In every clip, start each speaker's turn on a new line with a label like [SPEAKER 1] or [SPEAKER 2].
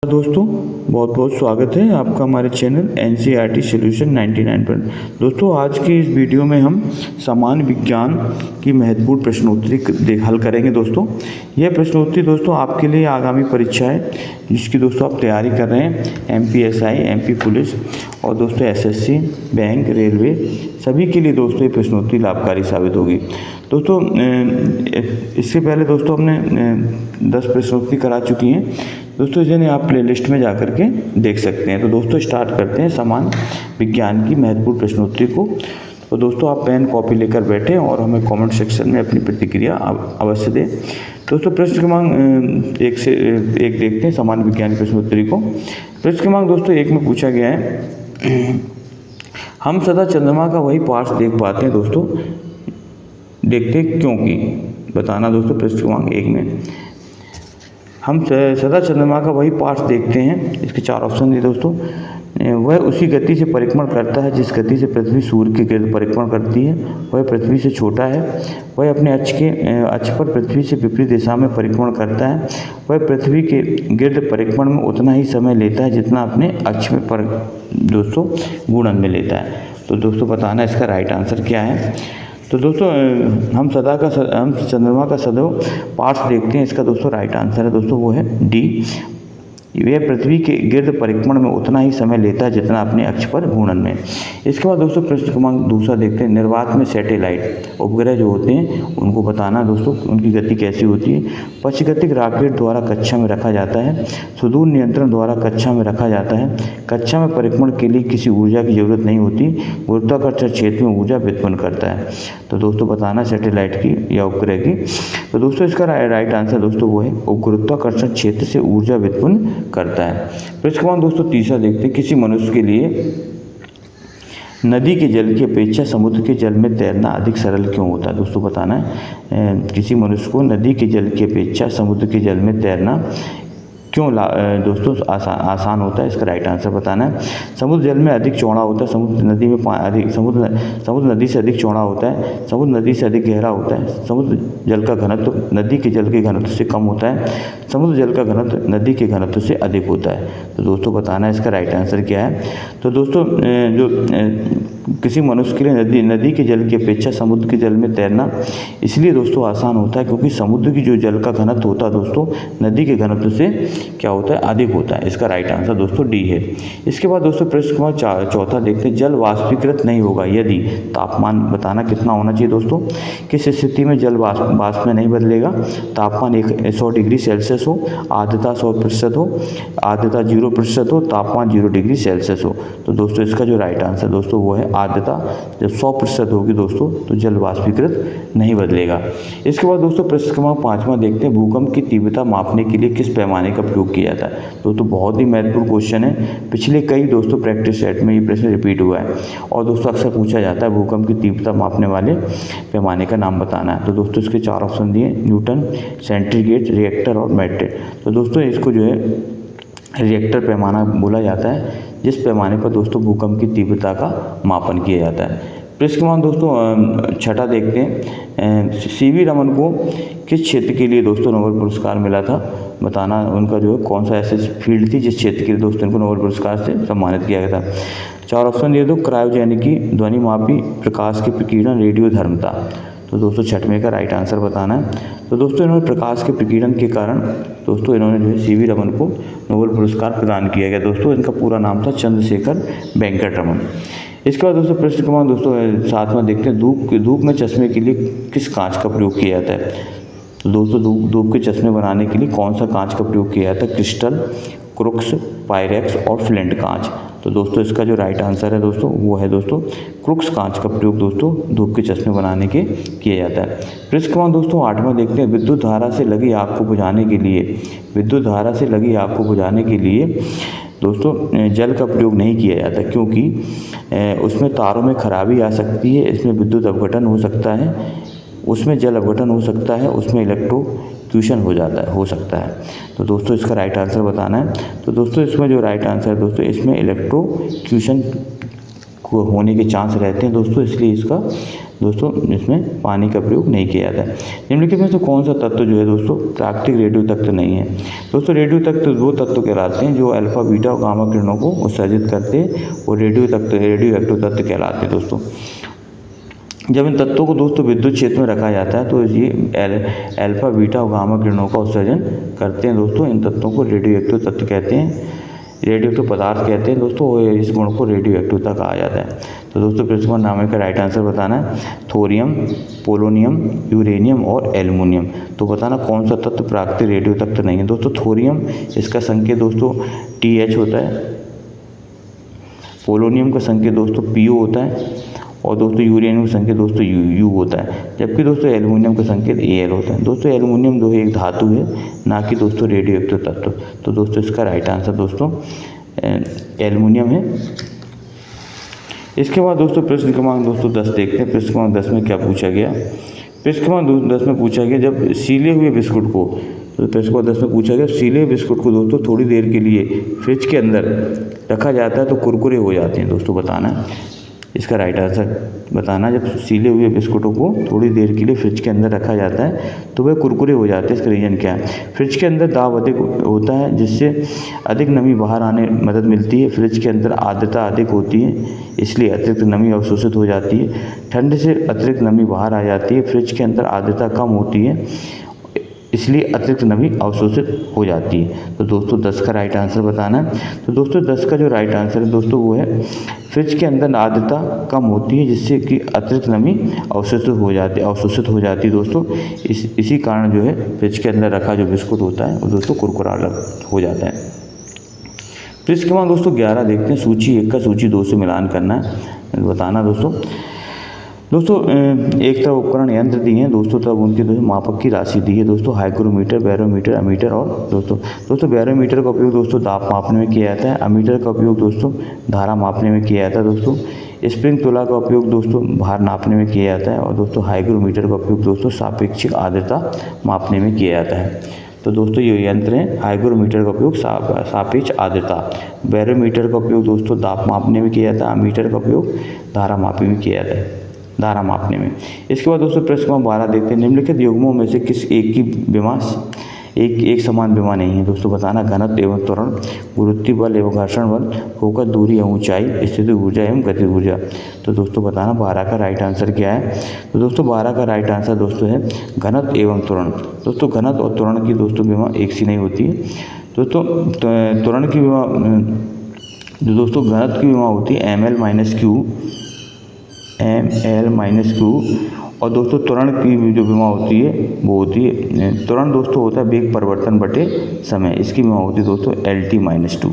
[SPEAKER 1] दोस्तों, बहुत बहुत स्वागत है आपका हमारे चैनल एनसीईआरटी सॉल्यूशन 99 पर। दोस्तों, आज की इस वीडियो में हम सामान्य विज्ञान की महत्वपूर्ण प्रश्नोत्तरी हल करेंगे। दोस्तों, यह प्रश्नोत्तरी दोस्तों आपके लिए आगामी परीक्षा है जिसकी दोस्तों आप तैयारी कर रहे हैं, एमपीएसआई, एमपी पुलिस और दोस्तों एसएससी, बैंक, रेलवे, सभी के लिए दोस्तों ये प्रश्नोत्तरी लाभकारी साबित होगी। दोस्तों, इससे पहले दोस्तों हमने 10 प्रश्नोत्तरी करा चुकी हैं दोस्तों, जिन्हें आप प्लेलिस्ट में जा कर के देख सकते हैं। तो दोस्तों स्टार्ट करते हैं सामान्य विज्ञान की महत्वपूर्ण प्रश्नोत्तरी को। तो दोस्तों आप पेन कॉपी लेकर बैठें और हमें कमेंट सेक्शन में अपनी प्रतिक्रिया अवश्य दें। दोस्तों प्रश्न क्रमांक 1 से 1 देखते हैं सामान्य विज्ञान की प्रश्नोत्तरी को। प्रश्न क्रमांक दोस्तों 1 में पूछा गया है, हम सदा चंद्रमा का वही पार्श्व देख पाते हैं दोस्तों, देखते क्योंकि बताना दोस्तों। प्रश्न क्रमांक 1 में हम सदा चंद्रमा का वही पार्श्व देखते हैं, इसके 4 ऑप्शन दिए दोस्तों। वह उसी गति से परिक्रमण करता है जिस गति से पृथ्वी सूर्य के गिर्द परिक्रमण करती है। वह पृथ्वी से छोटा है। वह अपने अक्ष पर पृथ्वी से विपरीत दिशा में परिक्रमण करता है। वह पृथ्वी के गिर्द परिक्रमण में उतना ही समय लेता है जितना अपने अक्ष में दोस्तों घूर्णन में लेता है। तो दोस्तों बताना इसका राइट आंसर क्या है। तो दोस्तों हम चंद्रमा का सदैव पार्श्व देखते हैं, इसका दोस्तों राइट आंसर है दोस्तों वो है डी। यह पृथ्वी के गिर्द परिक्रमण में उतना ही समय लेता है जितना अपने अक्ष पर घूर्णन में। इसके बाद दोस्तों प्रश्न क्रमांक 2 देखते हैं, निर्वात में सैटेलाइट उपग्रह जो होते हैं उनको बताना दोस्तों उनकी गति कैसी होती है। पक्षगतिक रॉकेट द्वारा कक्षा में रखा जाता है। सुदूर नियंत्रण द्वारा कक्षा में रखा जाता है। कक्षा में परिक्रमण के लिए किसी ऊर्जा की जरूरत नहीं होती। गुरुत्वाकर्षण क्षेत्र में ऊर्जा व्युत्पन्न करता है। तो दोस्तों बताना सैटेलाइट की या उपग्रह की। तो दोस्तों इसका राइट आंसर दोस्तों वो है गुरुत्वाकर्षण क्षेत्र से ऊर्जा व्युत्पन्न करता है। प्रश्न क्रमांक दोस्तों 3 देखते हैं, किसी मनुष्य के लिए नदी के जल की अपेक्षा समुद्र के जल में तैरना अधिक सरल क्यों होता है। दोस्तों बताना है किसी मनुष्य को नदी के जल की अपेक्षा समुद्र के जल में तैरना क्यों दोस्तों आसान होता है। इसका राइट आंसर बताना है। समुद्र जल में अधिक चौड़ा होता है। समुद्र नदी से अधिक चौड़ा होता है। समुद्र नदी से अधिक गहरा होता है। समुद्र जल का घनत्व नदी के जल के घनत्व से कम होता है। समुद्र जल का घनत्व नदी के घनत्व से अधिक होता है। तो दोस्तों बताना है इसका राइट आंसर क्या है। तो दोस्तों जो किसी मनुष्य के लिए नदी के जल की अपेक्षा समुद्र के जल में तैरना इसलिए दोस्तों आसान होता है क्योंकि समुद्र की जो जल का घनत्व होता है दोस्तों नदी के घनत्व से क्या होता है, अधिक होता है। इसका राइट आंसर दोस्तों डी है। इसके बाद दोस्तों प्रश्न क्रमांक 4 देखते हैं, जल वाष्पीकृत नहीं होगा यदि तापमान बताना कितना होना चाहिए दोस्तों। किस स्थिति में जल वाष्प में नहीं बदलेगा। तापमान 100 डिग्री सेल्सियस हो, आर्द्रता 100% हो, आर्द्रता 0% हो, तापमान 0 डिग्री सेल्सियस हो। तो दोस्तों इसका जो राइट आंसर दोस्तों वो है आर्द्रता जब 100% होगी दोस्तों तो जल वाष्पीकृत नहीं बदलेगा। इसके बाद दोस्तों प्रश्न क्रमांक 5 देखते हैं, भूकंप की तीव्रता मापने के लिए किस पैमाने का प्रयोग किया जाता है। दोस्तों बहुत ही महत्वपूर्ण क्वेश्चन है, पिछले कई दोस्तों प्रैक्टिस सेट में ये प्रश्न रिपीट हुआ है और दोस्तों अक्सर पूछा जाता है भूकंप की तीव्रता मापने वाले पैमाने का नाम बताना है। तो दोस्तों इसके 4 ऑप्शन दिए, न्यूटन, सेंटीग्रेड, रिएक्टर और मेट्रिक। तो दोस्तों इसको जो है रिएक्टर पैमाना बोला जाता है जिस पैमाने पर दोस्तों भूकंप की तीव्रता का मापन किया जाता है। प्रश्न क्रमांक दोस्तों 6 देखते हैं, सीवी रमन को किस क्षेत्र के लिए दोस्तों नोबेल पुरस्कार मिला था। बताना उनका जो है कौन सा ऐसे फील्ड थी जिस क्षेत्र के लिए दोस्तों इनको नोबेल पुरस्कार से सम्मानित किया गया था। 4 ऑप्शन दिए दो, क्रायोजेनिकी, ध्वनि मापी, प्रकाश के प्रकीर्णन, रेडियो धर्मता। तो दोस्तों 6वें का राइट आंसर बताना है। तो दोस्तों इन्होंने प्रकाश के प्रकीर्णन के कारण दोस्तों इन्होंने जो है सीवी रमन को नोबेल पुरस्कार प्रदान किया गया। दोस्तों इनका पूरा नाम था चंद्रशेखर वेंकट रमन। इसके बाद दोस्तों प्रश्न क्रमांक दोस्तों 7 देखते हैं, धूप में चश्मे के लिए किस कांच का प्रयोग किया जाता है। तो दोस्तों धूप के चश्मे बनाने के लिए कौन सा कांच का प्रयोग किया जाता है, क्रिस्टल, क्रुक्स, पायरेक्स और फ्लिंट कांच। तो दोस्तों इसका जो राइट आंसर है दोस्तों वो है दोस्तों क्रुक्स कांच का प्रयोग दोस्तों धूप के चश्मे बनाने के किया जाता है। प्रश्न क्रमांक दोस्तों 8 देखते हैं, विद्युत धारा से लगी आग को बुझाने के लिए दोस्तों जल का प्रयोग नहीं किया जाता क्योंकि उसमें तारों में खराबी आ सकती है, इसमें विद्युत अपघटन हो सकता है, उसमें जल अपघटन हो सकता है, उसमें इलेक्ट्रोक्यूशन हो सकता है। तो दोस्तों इसका राइट आंसर बताना है। तो दोस्तों इसमें जो राइट आंसर है दोस्तों इसमें इलेक्ट्रोक्यूशन को होने के चांस रहते हैं दोस्तों, इसलिए इसका दोस्तों इसमें पानी का प्रयोग नहीं किया जाता है। निम्नलिखित में से कौन सा तत्व जो है दोस्तों प्राकृतिक रेडियो तत्व नहीं है? दोस्तों रेडियो तत्व वो तत्व कहलाते हैं जो अल्फा बीटा और गामा किरणों को उत्सर्जित करते हैं और रेडियो एक्टिव तत्व कहलाते हैं दोस्तों। जब इन तत्वों को दोस्तों विद्युत क्षेत्र में रखा जाता है तो ये अल्फा बीटा और गामा किरणों का उत्सर्जन करते हैं दोस्तों। इन तत्वों को रेडियो एक्टिव तत्व कहते हैं, रेडियो एक्टिव पदार्थ कहते हैं दोस्तों, और इस गुण को रेडियो एक्टिवता कहा जाता है। तो दोस्तों पृष्ठभूमि नाम का राइट आंसर बताना है थोरियम, पोलोनियम, यूरेनियम और एल्युमिनियम। तो बताना कौन सा तत्व प्राकृतिक रेडियो तत्व नहीं है? दोस्तों थोरियम, इसका संकेत दोस्तों TH होता है, पोलोनियम का संकेत दोस्तों PO होता है, और दोस्तों यूरेनियम का संकेत दोस्तों U होता है, जबकि दोस्तों एल्युमिनियम का संकेत AL होता है। दोस्तों एल्युमिनियम जो है एक धातु है, ना कि दोस्तों रेडियो एक्टिव तत्व। तो दोस्तों इसका राइट आंसर दोस्तों एल्युमिनियम है। इसके बाद दोस्तों प्रश्न क्रमांक दोस्तों 10 देखते हैं। प्रश्न क्रमांक 10 में क्या पूछा गया? प्रश्न क्रमांक 10 में पूछा गया जब सीले हुए बिस्कुट को, तो प्रश्न क्रमांक 10 में पूछा गया सीले हुए बिस्कुट को दोस्तों थोड़ी देर के लिए फ्रिज के अंदर रखा जाता है तो कुरकुरे हो जाते हैं। दोस्तों बताना है इसका राइट आंसर बताना। जब सीले हुए बिस्कुटों को थोड़ी देर के लिए फ्रिज के अंदर रखा जाता है तो वह कुरकुरे हो जाते हैं। इसका रीज़न क्या है? फ्रिज के अंदर दाब अधिक होता है जिससे अधिक नमी बाहर आने में मदद मिलती है। फ्रिज के अंदर आर्द्रता अधिक होती है इसलिए अतिरिक्त नमी अवशोषित हो जाती है। ठंड से अतिरिक्त नमी बाहर आ जाती है। फ्रिज के अंदर आर्द्रता कम होती है इसलिए अतिरिक्त नमी अवशोषित हो जाती है। तो दोस्तों 10 का राइट आंसर बताना है। तो दोस्तों 10 का जो राइट आंसर है दोस्तों वो है फ्रिज के अंदर आर्द्रता कम होती है जिससे कि अतिरिक्त नमी अवशोषित हो जाती है दोस्तों। इसी कारण जो है फ्रिज के अंदर रखा जो बिस्कुट होता है वो दोस्तों कुरकुरा हो जाता है। प्रश्न क्रमांक दोस्तों 11 देखते हैं। सूची 1 का सूची 2 से मिलान करना है, बताना दोस्तों। एक तरफ उपकरण यंत्र दिए हैं दोस्तों, तब उनके मापक की राशि दी है दोस्तों। हाइग्रोमीटर, बैरोमीटर, अमीटर और दोस्तों बैरोमीटर का उपयोग दोस्तों दाब मापने में किया जाता है। अमीटर का उपयोग दोस्तों धारा मापने में किया जाता है दोस्तों। स्प्रिंग तुला का उपयोग दोस्तों भार नापने में किया जाता है। और दोस्तों हाइग्रोमीटर का उपयोग दोस्तों सापेक्षिक आर्द्रता मापने में किया जाता है। तो दोस्तों ये यंत्र है। हाइग्रोमीटर का उपयोग सापेक्ष आर्द्रता, बैरोमीटर का उपयोग दोस्तों दाब मापने में किया जाता है। अमीटर का उपयोग धारा मापने में किया जाता है, धारा मापने में। इसके बाद दोस्तों प्रश्न क्रमांक 12 देखते हैं। निम्नलिखित युग्मों में से किस एक की विमा एक समान विमा नहीं है? दोस्तों बताना घनत्व एवं त्वरण, गुरुत्वीय बल एवं घर्षण बल, फोकस दूरी एवं ऊंचाई, स्थितिज ऊर्जा एवं गतिज ऊर्जा। तो दोस्तों बताना 12 का राइट आंसर क्या है? तो दोस्तों 12 का राइट आंसर दोस्तों है घनत्व एवं त्वरण। दोस्तों घनत्व और त्वरण की दोस्तों विमा एक सी नहीं होती है दोस्तों। त्वरण की विमा जो दोस्तों घनत्व की विमा होती है ml - q, और दोस्तों त्वरण की जो विमा होती है वो होती है, त्वरण दोस्तों होता है वेग परिवर्तन बटे समय, इसकी विमा होती है दोस्तों LT-2।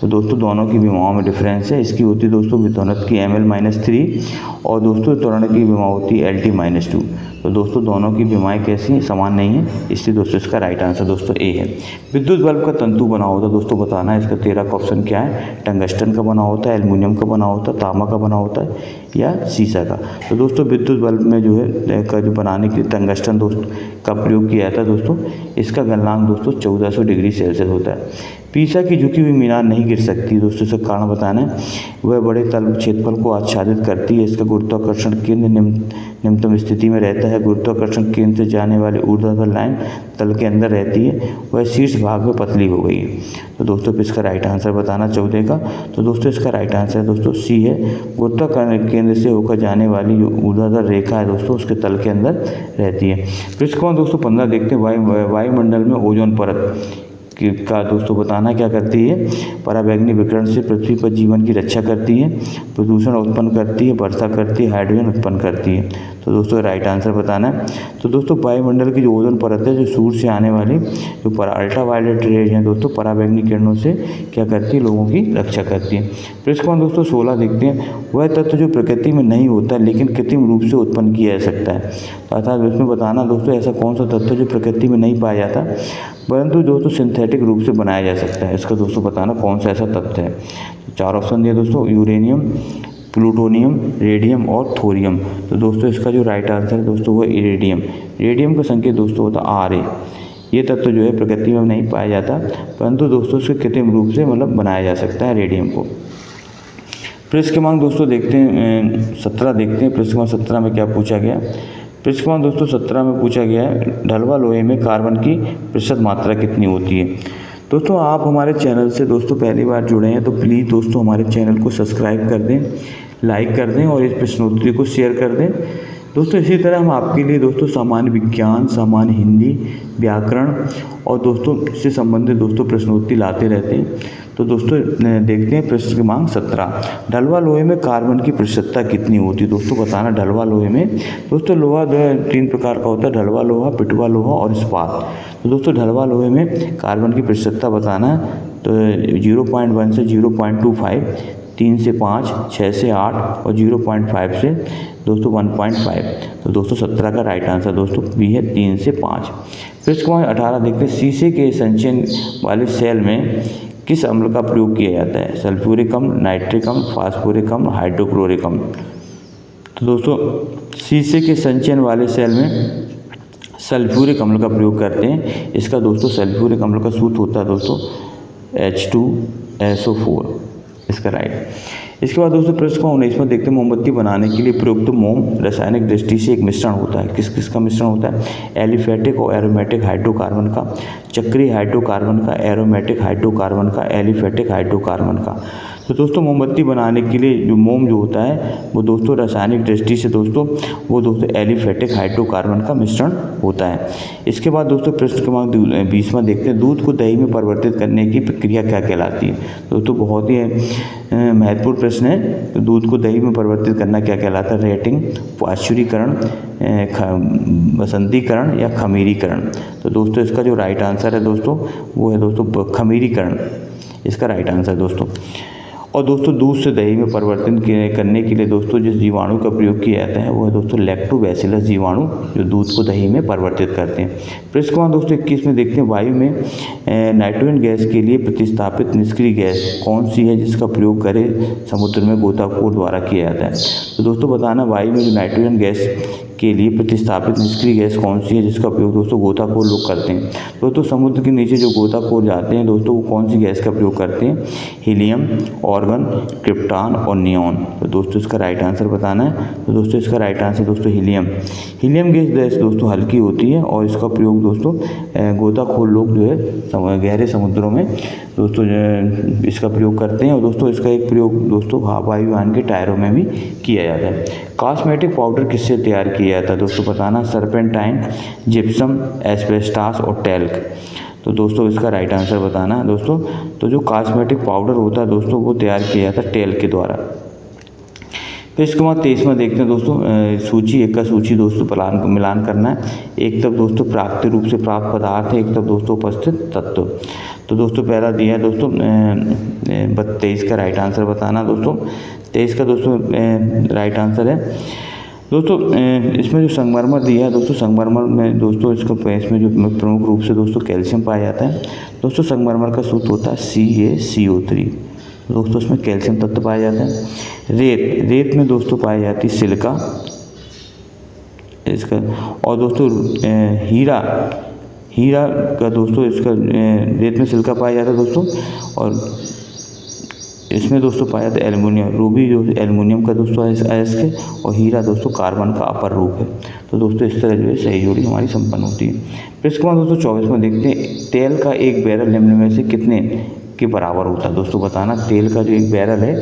[SPEAKER 1] तो दोस्तों दोनों की विमाओं में डिफरेंस है। इसकी होती है दोस्तों विध्वनत्व की ml-3 और दोस्तों त्वरण की विमा होती है LT-2। तो दोस्तों दोनों की विमाएँ कैसी हैं? समान नहीं है, इसलिए दोस्तों इसका राइट आंसर दोस्तों ए है। विद्युत बल्ब का तंतु बना होता है दोस्तों बताना है। इसका 13 का ऑप्शन क्या है? टंगस्टन का बना होता है, एल्युमिनियम का बना होता है, तांबा का बना होता है या शीशा का। तो दोस्तों विद्युत बल्ब में जो है का जो बनाने के लिए टंगस्टन दोस्तों का प्रयोग किया जाता है दोस्तों। इसका गलनांक दोस्तों 1400 डिग्री सेल्सियस होता है। पीसा की झुकी हुई मीनार नहीं गिर सकती दोस्तों, इसका कारण बताना है। वह बड़े तल क्षेत्रफल को आच्छादित करती है। इसका गुरुत्वाकर्षण केंद्र निम्नतम स्थिति में रहता है। गुरुत्वाकर्षण केंद्र से जाने वाली ऊर्ध्वाधर लाइन तल के अंदर रहती है, वह शीर्ष भाग में पतली हो गई है। तो दोस्तों इसका राइट आंसर बताना 14 का। तो दोस्तों इसका राइट आंसर दोस्तों सी है। गुरुत्वाकर्षण केंद्र से होकर जाने वाली जो ऊर्ध्वाधर रेखा है दोस्तों उसके तल के अंदर रहती है। प्रश्न क्रमांक दोस्तों 15 देखते हैं। वायुमंडल में ओजोन परत का दोस्तों बताना क्या करती है? पराबैंगनी विकिरण से पृथ्वी पर जीवन की रक्षा करती है, प्रदूषण उत्पन्न करती है, वर्षा करती है, हाइड्रोजन उत्पन्न करती है। तो दोस्तों राइट आंसर बताना है। तो दोस्तों वायुमंडल की जो ओजोन परत है जो सूर्य से आने वाली जो अल्ट्रावायलेट रेज हैं दोस्तों पराबैंगनी किरणों से क्या करती है? लोगों की रक्षा करती है। प्रश्न दोस्तों 16 देखते हैं। वह तत्व जो प्रकृति में नहीं होता लेकिन कृत्रिम रूप से उत्पन्न किया जा सकता है। अर्थात इसमें बताना दोस्तों ऐसा कौन सा तत्व जो प्रकृति में नहीं पाया जाता परंतु दोस्तों सिंथेटिक रूप से बनाया जा सकता है। इसका दोस्तों बताना कौन सा ऐसा तत्व है। 4 ऑप्शन दिए दोस्तों, यूरेनियम, प्लूटोनियम, रेडियम और थोरियम। तो दोस्तों इसका जो राइट आंसर है दोस्तों वो इरेडियम। रेडियम का संकेत दोस्तों होता है Ra। ये तत्व जो है प्रकृति में नहीं पाया जाता परंतु दोस्तों इसके कृत्रिम रूप से मतलब बनाया जा सकता है रेडियम को। पृष्ठ क्रमांक दोस्तों देखते हैं 17 देखते हैं पृष्ठ क्रमांक 17 में क्या पूछा गया। पृष्ठ क्रमांक दोस्तों 17 में पूछा गया है ढलवा लोहे में कार्बन की प्रतिशत मात्रा कितनी होती है। दोस्तों आप हमारे चैनल से दोस्तों पहली बार जुड़े हैं तो प्लीज़ दोस्तों हमारे चैनल को सब्सक्राइब कर दें, लाइक कर दें और इस प्रश्नोत्तरी को शेयर कर दें। दोस्तों इसी तरह हम आपके लिए दोस्तों सामान्य विज्ञान, सामान्य हिंदी, व्याकरण और दोस्तों से संबंधित दोस्तों प्रश्नोत्तरी लाते रहते हैं। तो दोस्तों देखते हैं प्रश्न क्रमांक 17, ढलवा लोहे में कार्बन की प्रतिशतता कितनी होती है। दोस्तों बताना ढलवा लोहे में दोस्तों लोहा 3 प्रकार का होता है, ढलवा लोहा, पिटवा लोहा और इस्पात। तो दोस्तों ढलवा लोहे में कार्बन की प्रतिशतता बताना है तो 0.1 से 0.25, 3 से 5, 6 से 8 और 0.5 से दोस्तों 1.5। तो दोस्तों 17 का राइट आंसर दोस्तों बी है 3 से 5। पृष्ठ क्रमांक 18 देखते हैं शीशे के संचयन वाले सेल में किस अम्ल का प्रयोग किया जाता है। सल्फ्यूरिक अम्ल, नाइट्रिक अम्ल, फास्फोरिक अम्ल, हाइड्रोक्लोरिक अम्ल। तो दोस्तों शीशे के संचयन वाले सेल में सल्फ्यूरिक अम्ल का प्रयोग करते हैं। इसका दोस्तों सल्फ्यूरिक अम्ल का सूत्र होता है दोस्तों H2SO4, इसका राइट। इसके बाद दोस्तों प्रश्न को 19 में देखते हैं मोमबत्ती बनाने के लिए प्रयुक्त मोम रासायनिक दृष्टि से एक मिश्रण होता है। किस किस का मिश्रण होता है। एलिफेटिक और एरोमेटिक हाइड्रोकार्बन का, चक्रीय हाइड्रोकार्बन का, एरोमेटिक हाइड्रोकार्बन का, एलिफेटिक हाइड्रोकार्बन का। तो दोस्तों मोमबत्ती बनाने के लिए जो मोम जो होता है वो दोस्तों रासायनिक दृष्टि से दोस्तों वो दोस्तों एलिफेटिक हाइड्रोकार्बन का मिश्रण होता है। इसके बाद दोस्तों प्रश्न क्रमांक 20 में देखते हैं दूध को दही में परिवर्तित करने की प्रक्रिया क्या कहलाती है। दोस्तों बहुत ही महत्वपूर्ण प्रश्न है। तो दूध को दही में परिवर्तित करना क्या कहलाता है। रेटिंग, पाश्चुरीकरण, बसंतीकरण या खमीरीकरण। तो दोस्तों इसका जो राइट आंसर है दोस्तों वो है दोस्तों खमीरीकरण, इसका राइट आंसर दोस्तों। और दोस्तों दूध से दही में परिवर्तन करने के लिए दोस्तों जिस जीवाणु का प्रयोग किया जाता है वो है दोस्तों लैक्टोबैसिलस जीवाणु, जो दूध को दही में परिवर्तित करते हैं। पृष्ठ क्रमांक दोस्तों 21 में देखते हैं वायु में नाइट्रोजन गैस के लिए प्रतिस्थापित निष्क्रिय गैस कौन सी है जिसका प्रयोग करे समुद्र में गोताखोर द्वारा किया जाता है। तो दोस्तों बताना वायु में जो नाइट्रोजन गैस के लिए प्रतिस्थापित निष्क्रिय गैस कौन सी है जिसका उपयोग दोस्तों गोताखोर लोग करते हैं। दोस्तों समुद्र के नीचे जो गोताखोर जाते हैं दोस्तों वो कौन सी गैस का प्रयोग करते हैं। हीलियम, ऑर्गन, क्रिप्टॉन और नियॉन। तो दोस्तों इसका राइट आंसर बताना है। तो दोस्तों इसका राइट आंसर दोस्तों हीलियम। हीलियम गैस दोस्तों हल्की होती है और इसका प्रयोग दोस्तों गोताखोर लोग जो है गहरे समुद्रों में दोस्तों इसका प्रयोग करते हैं। और दोस्तों इसका एक प्रयोग दोस्तों वायुयान के टायरों में भी किया जाता है। कॉस्मेटिक पाउडर किससे तैयार किया जाता है। दोस्तों बताना सर्पेंटाइन, जिप्सम, एस्बेस्टास और टैल्क। तो दोस्तों इसका राइट आंसर बताना है दोस्तों। तो जो कॉस्मेटिक पाउडर होता है दोस्तों वो तैयार किया जाता है टैल्क के द्वारा। फिर इसके बाद 23 में देखते हैं दोस्तों सूची 1 का सूची दोस्तों मिलान करना है। एक तरफ दोस्तों प्राकृतिक रूप से प्राप्त पदार्थ है, एक तरफ दोस्तों उपस्थित तत्व। तो दोस्तों पहला दिया है दोस्तों 23 का राइट आंसर बताना दोस्तों। 23 का दोस्तों राइट आंसर है दोस्तों। इसमें जो संगमरमर दिया है दोस्तों, संगमरमर में दोस्तों इसमें जो प्रमुख रूप से दोस्तों कैल्शियम पाया जाता है। दोस्तों संगमरमर का सूत्र होता है CaCO3। दोस्तों इसमें कैल्शियम तत्व पाया जाता है। रेत में दोस्तों पाई जाती है सिलिका इसका। और दोस्तों हीरा का दोस्तों इसका रेत में सिलिका पाया जाता है दोस्तों। और इसमें दोस्तों पाया जाता है एल्युमिनियम। रूबी जो एल्युमिनियम का दोस्तों अयस्क और हीरा दोस्तों कार्बन का अपर रूप है। तो दोस्तों इस तरह जो है सही जोड़ी हमारी संपन्न होती है। फिर इसके बाद दोस्तों 24 में देखते हैं तेल का एक बैरल निम्न में से कितने के बराबर होता है। दोस्तों बताना तेल का जो एक बैरल है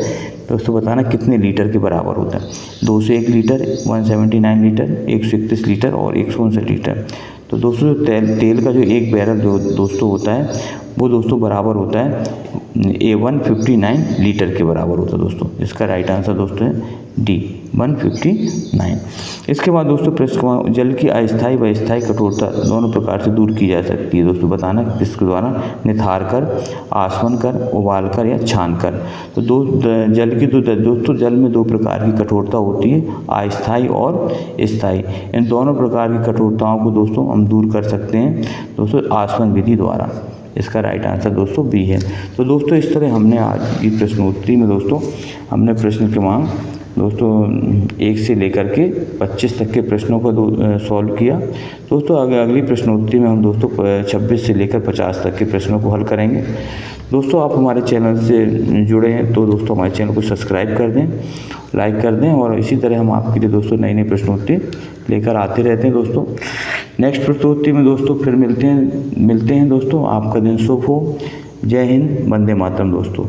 [SPEAKER 1] दोस्तों बताना कितने लीटर के बराबर होता है। 2 से 1 लीटर, 179 लीटर, 131 लीटर और 159 लीटर। तो दोस्तों तेल का जो एक बैरल जो दोस्तों होता है वो दोस्तों बराबर होता है 159 लीटर के बराबर होता है दोस्तों। इसका राइट आंसर दोस्तों है डी 159। इसके बाद दोस्तों प्रश्न जल की अस्थायी व स्थायी कठोरता दोनों प्रकार से दूर की जा सकती है। दोस्तों बताना किसके द्वारा। निथार कर, आसवन कर, उबाल कर या छान कर। तो दोस्तों जल में 2 प्रकार की कठोरता होती है, अस्थायी और स्थायी। इन दोनों प्रकार की कठोरताओं को दोस्तों हम दूर कर सकते हैं दोस्तों आसवन विधि द्वारा। इसका राइट आंसर दोस्तों बी है। तो दोस्तों इस तरह हमने आज की प्रश्नोत्तरी में दोस्तों हमने प्रश्न क्रमांक दोस्तों 1 से लेकर के 25 तक के प्रश्नों को सॉल्व किया। दोस्तों अगली प्रश्नोत्तरी में हम दोस्तों 26 से लेकर 50 तक के प्रश्नों को हल करेंगे। दोस्तों आप हमारे चैनल से जुड़े हैं तो दोस्तों हमारे चैनल को सब्सक्राइब कर दें, लाइक कर दें, और इसी तरह हम आपके लिए दोस्तों नई नई प्रश्नोत्तरी लेकर आते रहते हैं दोस्तों। नेक्स्ट प्रश्नोत्तरी में दोस्तों फिर मिलते हैं दोस्तों। आपका दिन शुभ हो। जय हिंद, वंदे मातरम दोस्तों।